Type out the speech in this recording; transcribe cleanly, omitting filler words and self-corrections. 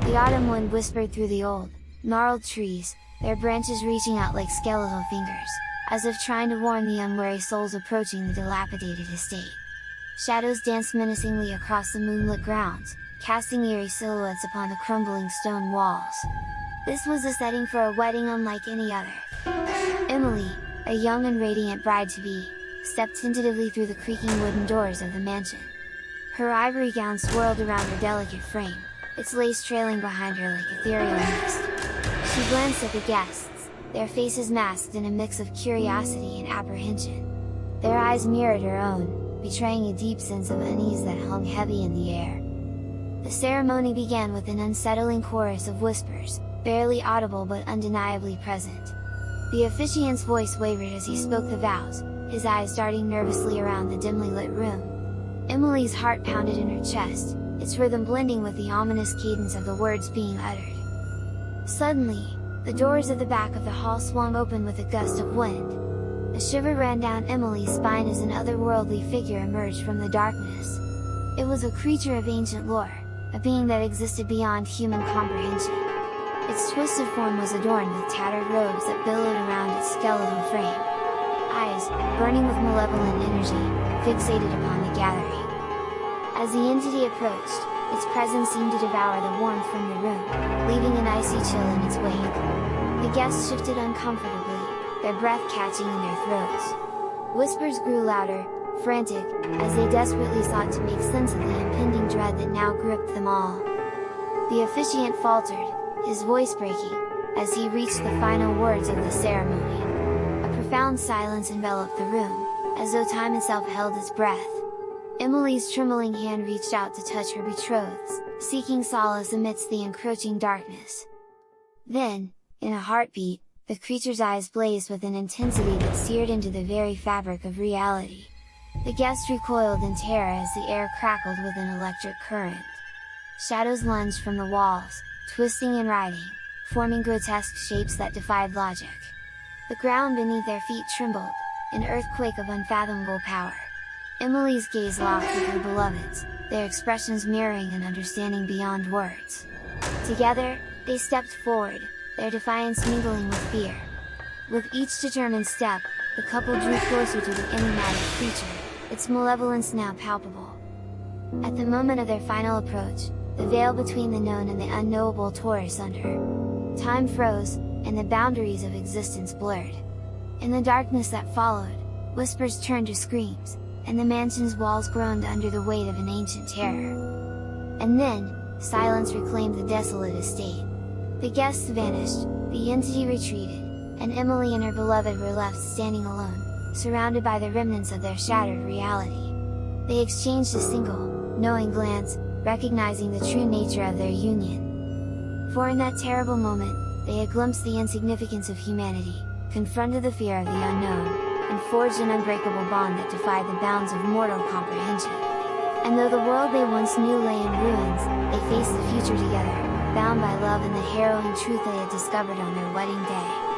The autumn wind whispered through the old, gnarled trees, their branches reaching out like skeletal fingers, as if trying to warn the unwary souls approaching the dilapidated estate. Shadows danced menacingly across the moonlit grounds, casting eerie silhouettes upon the crumbling stone walls. This was a setting for a wedding unlike any other. Emily, a young and radiant bride-to-be, stepped tentatively through the creaking wooden doors of the mansion. Her ivory gown swirled around her delicate frame, its lace trailing behind her like ethereal mist. She glanced at the guests, their faces masked in a mix of curiosity and apprehension. Their eyes mirrored her own, betraying a deep sense of unease that hung heavy in the air. The ceremony began with an unsettling chorus of whispers, barely audible but undeniably present. The officiant's voice wavered as he spoke the vows, his eyes darting nervously around the dimly lit room. Emily's heart pounded in her chest, its rhythm blending with the ominous cadence of the words being uttered. Suddenly, the doors at the back of the hall swung open with a gust of wind. A shiver ran down Emily's spine as an otherworldly figure emerged from the darkness. It was a creature of ancient lore, a being that existed beyond human comprehension. Its twisted form was adorned with tattered robes that billowed around its skeletal frame. Eyes, burning with malevolent energy, fixated upon the gathering. As the entity approached, its presence seemed to devour the warmth from the room, leaving an icy chill in its wake. The guests shifted uncomfortably, their breath catching in their throats. Whispers grew louder, frantic, as they desperately sought to make sense of the impending dread that now gripped them all. The officiant faltered, his voice breaking, as he reached the final words of the ceremony. A profound silence enveloped the room, as though time itself held its breath. Emily's trembling hand reached out to touch her betrothed's, seeking solace amidst the encroaching darkness. Then, in a heartbeat, the creature's eyes blazed with an intensity that seared into the very fabric of reality. The guests recoiled in terror as the air crackled with an electric current. Shadows lunged from the walls, twisting and writhing, forming grotesque shapes that defied logic. The ground beneath their feet trembled, an earthquake of unfathomable power. Emily's gaze locked with her beloved's, their expressions mirroring an understanding beyond words. Together, they stepped forward, their defiance mingling with fear. With each determined step, the couple drew closer to the enigmatic creature, its malevolence now palpable. At the moment of their final approach, the veil between the known and the unknowable tore asunder. Time froze, and the boundaries of existence blurred. In the darkness that followed, whispers turned to screams, and the mansion's walls groaned under the weight of an ancient terror. And then, silence reclaimed the desolate estate. The guests vanished, the entity retreated, and Emily and her beloved were left standing alone, surrounded by the remnants of their shattered reality. They exchanged a single, knowing glance, recognizing the true nature of their union. For in that terrible moment, they had glimpsed the insignificance of humanity, confronted the fear of the unknown, and forged an unbreakable bond that defied the bounds of mortal comprehension. And though the world they once knew lay in ruins, they faced the future together, bound by love and the harrowing truth they had discovered on their wedding day.